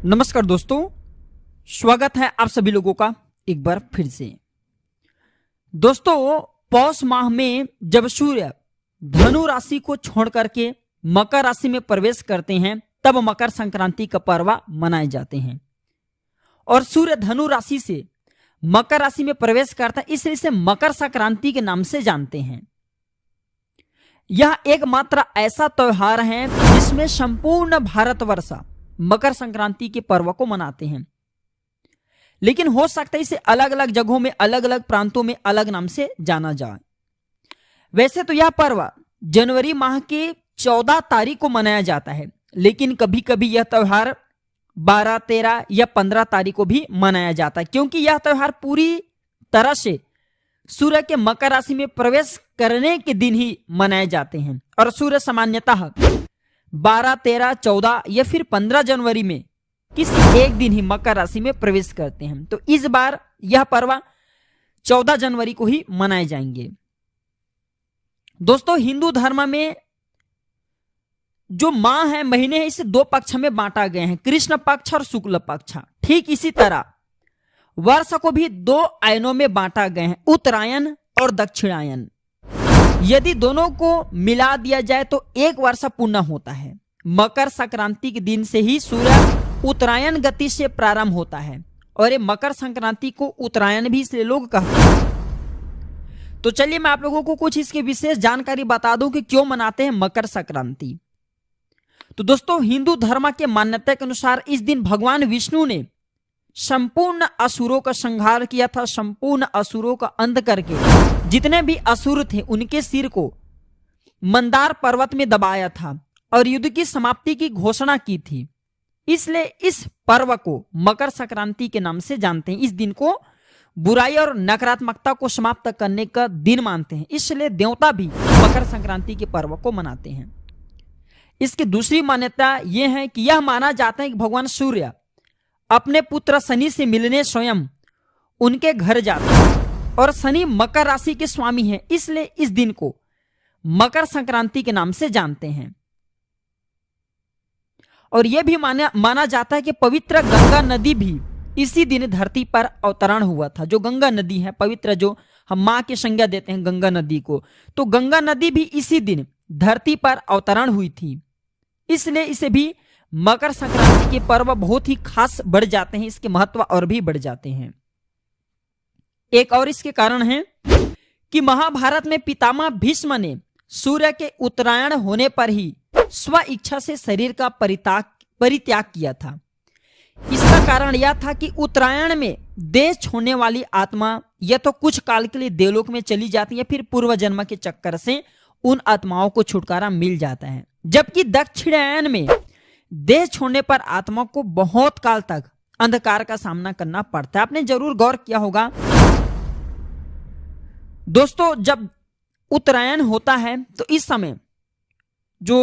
नमस्कार दोस्तों, स्वागत है आप सभी लोगों का एक बार फिर से। दोस्तों, पौष माह में जब सूर्य धनु राशि को छोड़ करके मकर राशि में प्रवेश करते हैं तब मकर संक्रांति का पर्व मनाए जाते हैं। और सूर्य धनु राशि से मकर राशि में प्रवेश करता है, इसलिए इसे मकर संक्रांति के नाम से जानते हैं। यह एकमात्र ऐसा त्योहार है जिसमें संपूर्ण भारतवर्ष मकर संक्रांति के पर्व को मनाते हैं। लेकिन हो सकता है इसे अलग अलग जगहों में, अलग अलग प्रांतों में अलग नाम से जाना जाए। वैसे तो यह पर्व जनवरी माह के 14 तारीख को मनाया जाता है, लेकिन कभी कभी यह त्योहार 12, 13 या 15 तारीख को भी मनाया जाता है, क्योंकि यह त्योहार पूरी तरह से सूर्य के मकर राशि में प्रवेश करने के दिन ही मनाए जाते हैं। और सूर्य सामान्यतः 12, 13, 14 या फिर 15 जनवरी में किसी एक दिन ही मकर राशि में प्रवेश करते हैं। तो इस बार यह पर्व 14 जनवरी को ही मनाए जाएंगे। दोस्तों, हिंदू धर्म में जो माह है, महीने हैं, इसे 2 पक्ष में बांटा गया है, कृष्ण पक्ष और शुक्ल पक्ष। ठीक इसी तरह वर्ष को भी 2 आयनों में बांटा गया है, उत्तरायण और दक्षिणायन। यदि दोनों को मिला दिया जाए तो एक वर्ष पूर्ण होता है। मकर संक्रांति के दिन से ही सूर्य उत्तरायण गति से प्रारंभ होता है और ये मकर संक्रांति को उत्तरायण भी इसलिए लोग कहते हैं। तो चलिए मैं आप लोगों को कुछ इसकी विशेष जानकारी बता दूं कि क्यों मनाते हैं मकर संक्रांति। तो दोस्तों, हिंदू धर्म के मान्यता के अनुसार इस दिन भगवान विष्णु ने संपूर्ण असुरों का संहार किया था। संपूर्ण असुरों का अंत करके जितने भी असुर थे उनके सिर को मंदार पर्वत में दबाया था और युद्ध की समाप्ति की घोषणा की थी। इसलिए इस पर्व को मकर संक्रांति के नाम से जानते हैं। इस दिन को बुराई और नकारात्मकता को समाप्त करने का दिन मानते हैं, इसलिए देवता भी मकर संक्रांति के पर्व को मनाते हैं। इसकी दूसरी मान्यता यह है कि यह माना जाता है कि भगवान सूर्य अपने पुत्र शनि से मिलने स्वयं उनके घर जाते हैं और शनि मकर राशि के स्वामी हैं, इसलिए इस दिन को मकर संक्रांति के नाम से जानते हैं। और यह भी माना जाता है कि पवित्र गंगा नदी भी इसी दिन धरती पर अवतरण हुआ था। जो गंगा नदी है पवित्र, जो हम मां की संज्ञा देते हैं गंगा नदी को, तो गंगा नदी भी इसी दिन धरती पर अवतरण हुई थी, इसलिए इसे भी मकर संक्रांति के पर्व बहुत ही खास बढ़ जाते हैं, इसके महत्व और भी बढ़ जाते हैं। एक और इसके कारण है कि महाभारत में पितामह भीष्म ने सूर्य के उत्तरायण होने पर ही स्व इच्छा से शरीर का परित्याग किया था। इसका कारण यह था कि उत्तरायण में देह छोड़ने वाली आत्मा या तो कुछ काल के लिए देवलोक में चली जाती है, फिर पूर्व जन्म के चक्कर से उन आत्माओं को छुटकारा मिल जाता है। जबकि दक्षिणायन में देह छोड़ने पर आत्मा को बहुत काल तक अंधकार का सामना करना पड़ता है। आपने जरूर गौर किया होगा दोस्तों, जब उत्तरायण होता है तो इस समय जो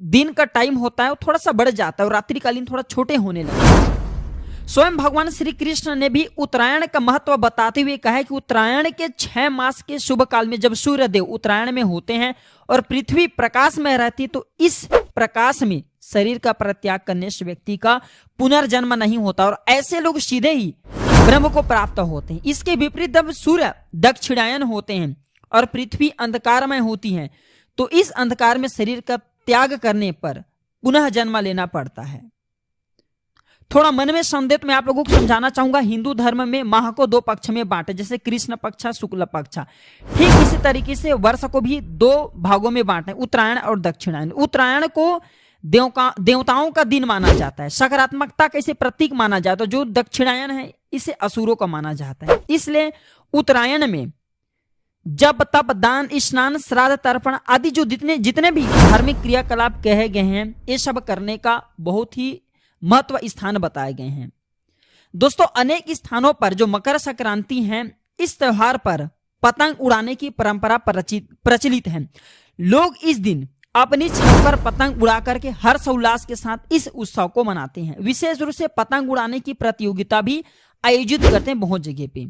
दिन का टाइम होता है वो थोड़ा सा बढ़ जाता है और रात्रिकालीन थोड़ा छोटे होने लगते हैं। स्वयं भगवान श्री कृष्ण ने भी उत्तरायण का महत्व बताते हुए कहा है कि उत्तरायण के 6 मास के शुभ काल में जब सूर्य देव उत्तरायण में होते हैं और पृथ्वी प्रकाश में रहती है, तो इस प्रकाश में शरीर का परित्याग करने से व्यक्ति का पुनर्जन्म नहीं होता और ऐसे लोग सीधे ही ब्रह्म को प्राप्त होते हैं। इसके विपरीत जब सूर्य दक्षिणायन होते हैं और पृथ्वी अंधकारमय होती है, तो इस अंधकार में शरीर का त्याग करने पर पुनः जन्म लेना पड़ता है। थोड़ा मन में संदेह मैं आप लोगों को समझाना चाहूंगा। हिंदू धर्म में माह को 2 पक्ष में बांटे, जैसे कृष्ण पक्ष, शुक्ल पक्ष। ठीक इसी तरीके से वर्ष को भी 2 भागों में बांटे, उत्तरायण और दक्षिणायन। उत्तरायण को देवताओं का दिन माना जाता है, सकारात्मकता का इसे प्रतीक माना जाता है। जो दक्षिणायन है इसे असुरों का माना जाता है। इसलिए उत्तरायण में जब तप, दान, स्नान, श्राद्ध, तर्पण आदि जो जितने भी धार्मिक क्रियाकलाप कहे गए हैं, ये सब करने का बहुत ही महत्व स्थान बताए गए हैं। दोस्तों, अनेक स्थानों पर जो मकर संक्रांति है, इस त्योहार पर पतंग उड़ाने की परंपरा प्रचलित है। लोग इस दिन अपनी छत पर पतंग उड़ा करके हर्ष उल्लास के साथ इस उत्सव को मनाते हैं। विशेष रूप से पतंग उड़ाने की प्रतियोगिता भी आयोजित करते हैं बहुत जगह पे।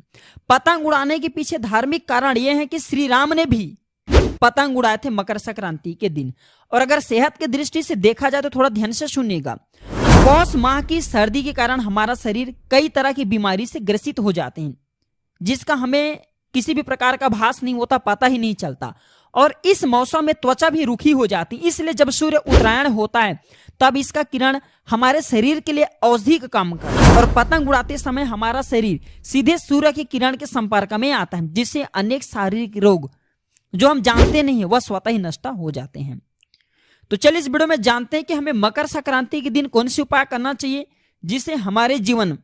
पतंग उड़ाने के पीछे धार्मिक कारण यह है कि श्री राम ने भी पतंग उड़ाए थे मकर संक्रांति के दिन। और अगर सेहत की दृष्टि से देखा जाए तो थोड़ा ध्यान से सुनिएगा, पौष माह की सर्दी के कारण हमारा शरीर कई तरह की बीमारी से ग्रसित हो जाते हैं, जिसका हमें किसी भी प्रकार का भास नहीं होता, पता ही नहीं चलता। और इस मौसम में त्वचा भी रूखी हो जाती, इसलिए जब सूर्य उत्तरायण होता है तब इसका किरण हमारे शरीर के लिए औषधि का काम करता है और पतंग उड़ाते समय हमारा शरीर सीधे सूर्य की किरण के संपर्क में आता है, जिससे अनेक शारीरिक रोग जो हम जानते नहीं है वह स्वतः ही नष्ट हो जाते हैं। तो चलिए इस वीडियो में जानते हैं कि हमें मकर संक्रांति के दिन कौन सी उपाय करना चाहिए जिससे हमारे जीवन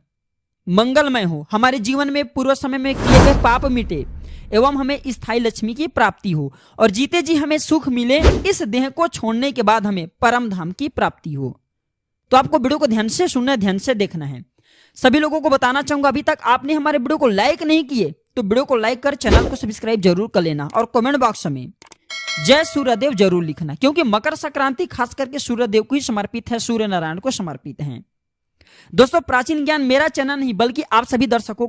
मंगलमय हो, हमारे जीवन में पूर्व समय में किए गए पाप मिटे एवं हमें स्थायी लक्ष्मी की प्राप्ति हो और जीते जी हमें सुख मिले, इस देह को छोड़ने के बाद हमें परम धाम की प्राप्ति हो। तो आपको वीडियो को ध्यान से सुनना है, ध्यान से देखना है। सभी लोगों को बताना चाहूंगा, अभी तक आपने हमारे वीडियो को लाइक नहीं किए तो वीडियो को लाइक कर चैनल को सब्सक्राइब जरूर कर लेना और कमेंट बॉक्स में जय सूर्यदेव जरूर लिखना, क्योंकि मकर संक्रांति खास करके सूर्यदेव को ही समर्पित है, सूर्य नारायण को समर्पित है। दोस्तों, प्राचीन ज्ञान मेरा चैनल नहीं बल्कि आप सभी दर्शकों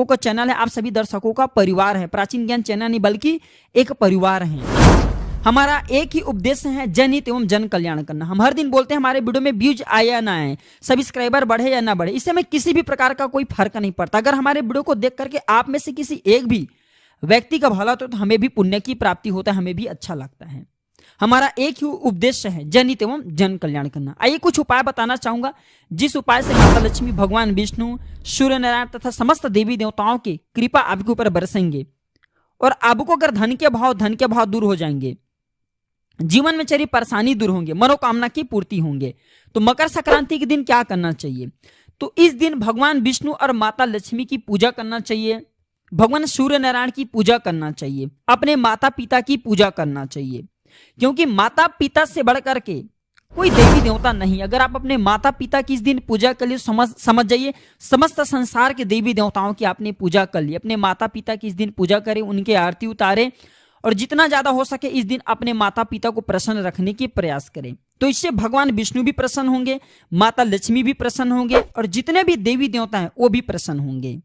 का चैनल है, आप सभी दर्शकों का परिवार है। प्राचीन ज्ञान चैनल नहीं बल्कि एक परिवार है। हमारा एक ही उद्देश्य है, जनहित एवं जन कल्याण करना। हम हर दिन बोलते हैं हमारे वीडियो में व्यूज आए या ना आए, सब्सक्राइबर बढ़े या ना बढ़े, इससे हमें किसी भी प्रकार का कोई फर्क नहीं पड़ता। अगर हमारे वीडियो को देख करके आप में से किसी एक भी व्यक्ति का भला तो हमें भी पुण्य की प्राप्ति होता है, हमें भी अच्छा लगता है। हमारा एक ही उद्देश्य है, जनहित एवं जन कल्याण करना। आइए कुछ उपाय बताना चाहूंगा जिस उपाय से माता लक्ष्मी, भगवान विष्णु, सूर्य नारायण तथा समस्त देवी देवताओं की कृपा आपके ऊपर बरसेंगे और आपको अगर धन के भाव दूर हो जाएंगे, जीवन में चली परेशानी दूर होंगे, मनोकामना की पूर्ति होंगे। तो मकर संक्रांति के दिन क्या करना चाहिए? तो इस दिन भगवान विष्णु और माता लक्ष्मी की पूजा करना चाहिए, भगवान सूर्य नारायण की पूजा करना चाहिए, अपने माता पिता की पूजा करना चाहिए, क्योंकि माता पिता से बढ़कर के कोई देवी देवता नहीं। अगर आप अपने माता पिता की इस दिन पूजा कर लिए, समझ जाइए समस्त संसार के देवी देवताओं की आपने पूजा कर ली। अपने माता पिता की इस दिन पूजा करें, उनके आरती उतारें और जितना ज्यादा हो सके इस दिन अपने माता पिता को प्रसन्न रखने की प्रयास करें। तो इससे भगवान विष्णु भी प्रसन्न होंगे, माता लक्ष्मी भी प्रसन्न होंगे और जितने भी देवी देवता हैं वो भी प्रसन्न होंगे।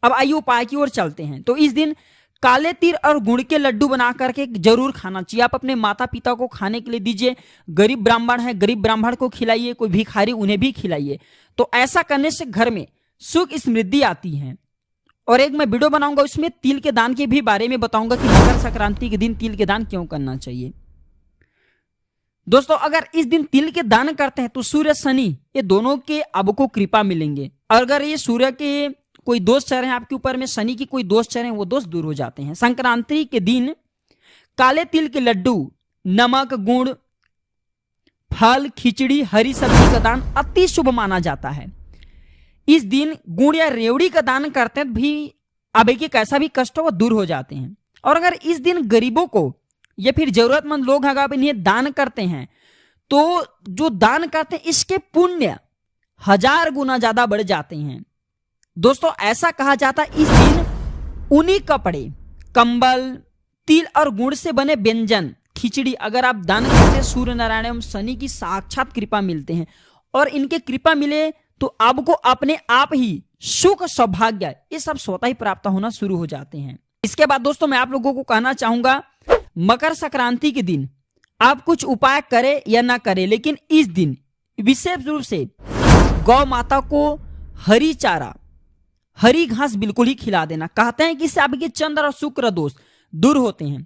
अब आइए उपाय की ओर चलते हैं। तो इस दिन काले तिल और गुड़ के लड्डू बना करके जरूर खाना चाहिए। आप अपने माता पिता को खाने के लिए दीजिए। गरीब ब्राह्मण है, गरीब ब्राह्मण को खिलाइए, कोई भिखारी उन्हें भी खिलाइए। तो ऐसा करने से घर में सुख समृद्धि आती है। और एक मैं वीडियो बनाऊंगा उसमें तिल के दान के भी बारे में बताऊंगा कि मकर संक्रांति के दिन तिल के दान क्यों करना चाहिए। दोस्तों, अगर इस दिन तिल के दान करते हैं तो सूर्य शनि ये दोनों के आपको कृपा मिलेंगे। और अगर ये सूर्य के कोई दोष चल रहे हैं आपके ऊपर में, शनि की कोई दोष चल रहे हैं, वो दोष दूर हो जाते हैं। संक्रांति के दिन काले तिल के लड्डू, नमक, गुड़, फल, खिचड़ी, हरी सब्जी का दान अति शुभ माना जाता है। इस दिन गुड़ या रेवड़ी का दान करते हैं भी अब एक कैसा भी कष्ट हो वो दूर हो जाते हैं। और अगर इस दिन गरीबों को या फिर जरूरतमंद लोग अगर आप इन्हें दान करते हैं तो जो दान करते हैं इसके पुण्य 1000 गुना ज्यादा बढ़ जाते हैं। दोस्तों, ऐसा कहा जाता है इस दिन ऊनी कपड़े, कंबल, तिल और गुड़ से बने व्यंजन, खिचड़ी अगर आप दान करते हैं, सूर्य नारायण एवं शनि की साक्षात कृपा मिलते हैं। और इनके कृपा मिले तो आपको अपने आप ही सुख, सौभाग्य ये सब स्वतः ही प्राप्त होना शुरू हो जाते हैं। इसके बाद दोस्तों मैं आप लोगों को कहना चाहूंगा, मकर संक्रांति के दिन आप कुछ उपाय करें या ना करें, लेकिन इस दिन विशेष रूप से गौ माता को हरी चारा, हरी घास बिल्कुल ही खिला देना। कहते हैं कि इससे आपके चंद्र और शुक्र दोष दूर होते हैं।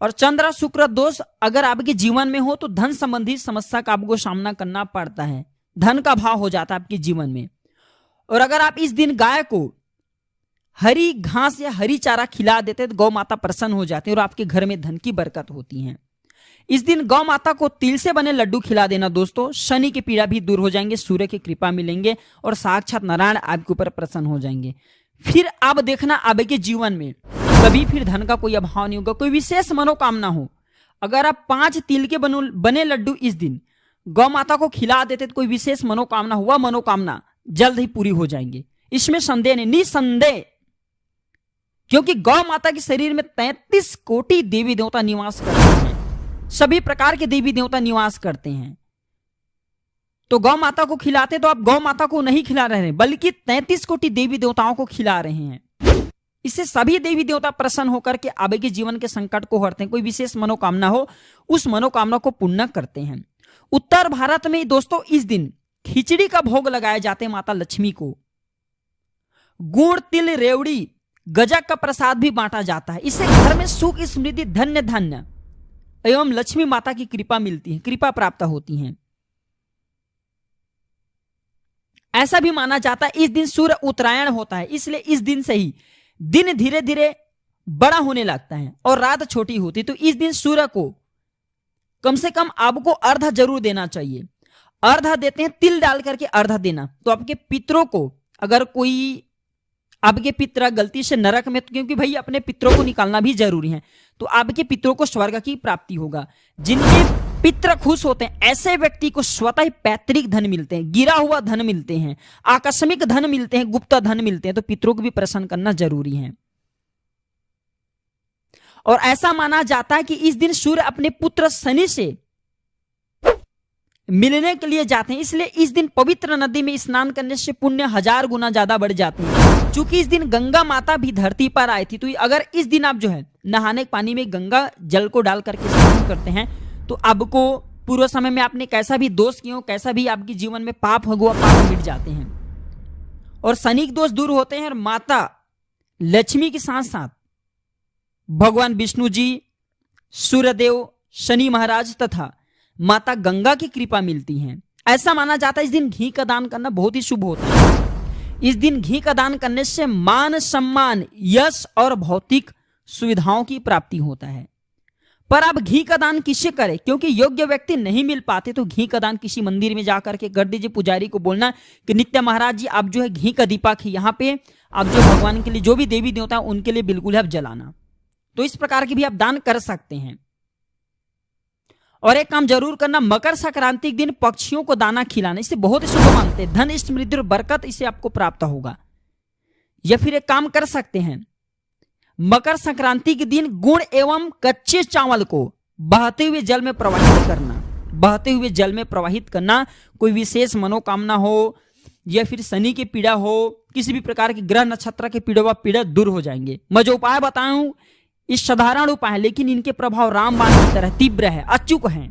और चंद्र और शुक्र दोष अगर आपके जीवन में हो तो धन संबंधी समस्या का आपको सामना करना पड़ता है, धन का भाव हो जाता है आपके जीवन में। और अगर आप इस दिन गाय को हरी घास या हरी चारा खिला देते हैं तो गौ माता प्रसन्न हो जाती है और आपके घर में धन की बरकत होती है। इस दिन गौ माता को तिल से बने लड्डू खिला देना दोस्तों, शनि की पीड़ा भी दूर हो जाएंगे, सूर्य की कृपा मिलेंगे और साक्षात नारायण आपके ऊपर प्रसन्न हो जाएंगे। फिर आप देखना आपके जीवन में कभी फिर धन का कोई अभाव नहीं होगा। कोई विशेष मनोकामना हो, अगर आप 5 तिल के बने लड्डू इस दिन गौ माता को खिला देते तो कोई विशेष मनोकामना हुआ, मनोकामना जल्द ही पूरी हो जाएंगे, इसमें संदेह नहीं, निसंदेह। क्योंकि गौ माता के शरीर में 33 कोटि देवी देवता निवास करते हैं, सभी प्रकार के देवी देवता निवास करते हैं। तो गौ माता को खिलाते तो आप गौ माता को नहीं खिला रहे हैं बल्कि 33 कोटि देवी देवताओं को खिला रहे हैं। इससे सभी देवी देवता प्रसन्न होकर के आपके जीवन के संकट को हरते हैं। कोई विशेष मनोकामना हो उस मनोकामना को पूर्ण करते हैं। उत्तर भारत में दोस्तों इस दिन खिचड़ी का भोग लगाए जाते हैं माता लक्ष्मी को। गुड़ तिल रेवड़ी गजक का प्रसाद भी बांटा जाता है। इससे घर में सुख समृद्धि धन्य धन्य एवं लक्ष्मी माता की कृपा मिलती है, कृपा प्राप्त होती है। ऐसा भी माना जाता है इस दिन सूर्य उत्तरायण होता है, इसलिए इस दिन से ही दिन धीरे धीरे बड़ा होने लगता है और रात छोटी होती है। तो इस दिन सूर्य को कम से कम आपको अर्धा जरूर देना चाहिए। अर्धा देते हैं तिल डाल करके अर्धा देना। तो आपके पितरों को, अगर कोई आपके पितर गलती से नरक में, क्योंकि भाई अपने पितरों को निकालना भी जरूरी है, तो आपके पितरों को स्वर्ग की प्राप्ति होगा। जिनके पितर खुश होते हैं ऐसे व्यक्ति को स्वतः ही पैतृक धन मिलते हैं, गिरा हुआ धन मिलते हैं, आकस्मिक धन मिलते हैं, गुप्त धन मिलते हैं। तो पितरों को भी प्रसन्न करना जरूरी है। और ऐसा माना जाता है कि इस दिन सूर्य अपने पुत्र शनि से मिलने के लिए जाते हैं, इसलिए इस दिन पवित्र नदी में स्नान करने से पुण्य 1000 गुना ज्यादा बढ़ जाते हैं। चूंकि इस दिन गंगा माता भी धरती पर आई थी, तो अगर इस दिन आप जो है नहाने के पानी में गंगा जल को डाल करके स्नान करते हैं तो आपको पूर्व समय में आपने कैसा भी दोष किया हो, कैसा भी आपके जीवन में पाप हो, पाप मिट जाते हैं और शनि के दोष दूर होते हैं। और माता लक्ष्मी के साथ साथ भगवान विष्णु जी, सूर्यदेव, शनि महाराज तथा माता गंगा की कृपा मिलती है। ऐसा माना जाता है इस दिन घी का दान करना बहुत ही शुभ होता है। इस दिन घी का दान करने से मान सम्मान, यश और भौतिक सुविधाओं की प्राप्ति होता है। पर आप घी का दान किससे करें? क्योंकि योग्य व्यक्ति नहीं मिल पाते तो घी का दान किसी मंदिर में जाकर के कर दीजिए। पुजारी को बोलना कि नित्य महाराज जी आप जो है घी का दीपक है यहाँ पे आप जो भगवान के लिए, जो भी देवी देवता है उनके लिए बिल्कुल आप जलाना। तो इस प्रकार की भी आप दान कर सकते हैं। और एक काम जरूर करना, मकर संक्रांति के दिन पक्षियों को दाना खिलाना, इसे बहुत ही शुभ मानते हैं। धन समृद्धि और बरकत इसे आपको प्राप्त होगा। या फिर एक काम कर सकते हैं, मकर संक्रांति के दिन गुड़ एवं कच्चे चावल को बहते हुए जल में प्रवाहित करना। बहते हुए जल में प्रवाहित करना, कोई विशेष मनोकामना हो या फिर शनि की पीड़ा हो, किसी भी प्रकार की ग्रह नक्षत्र के पीड़ा दूर हो जाएंगे। मैं जो उपाय बताऊं इस साधारण उपाय है, लेकिन इनके प्रभाव रामबाण की तरह तीव्र है, अचूक है।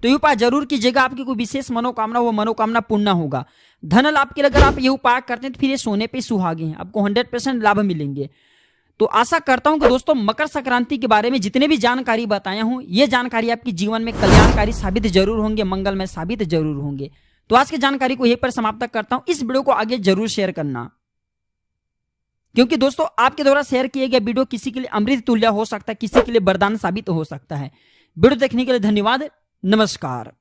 तो ये उपाय जरूर कीजिएगा। आपकी कोई विशेष मनोकामना, वो मनोकामना पूर्ण होगा। धन लाभ के लिए अगर आप ये उपाय करते हैं तो फिर ये सोने पे सुहागे हैं, आपको 100% लाभ मिलेंगे। तो आशा करता हूं कि दोस्तों मकर संक्रांति के बारे में जितने भी जानकारी बताया हूं, ये जानकारी आपके जीवन में कल्याणकारी साबित जरूर होंगे, मंगलमय साबित जरूर होंगे। तो आज की जानकारी को यहीं पर समाप्त करता हूं। इस वीडियो को आगे जरूर शेयर करना, क्योंकि दोस्तों आपके द्वारा शेयर किए गए वीडियो किसी के लिए अमृत तुल्य हो सकता है, किसी के लिए वरदान साबित हो सकता है। वीडियो देखने के लिए धन्यवाद। नमस्कार।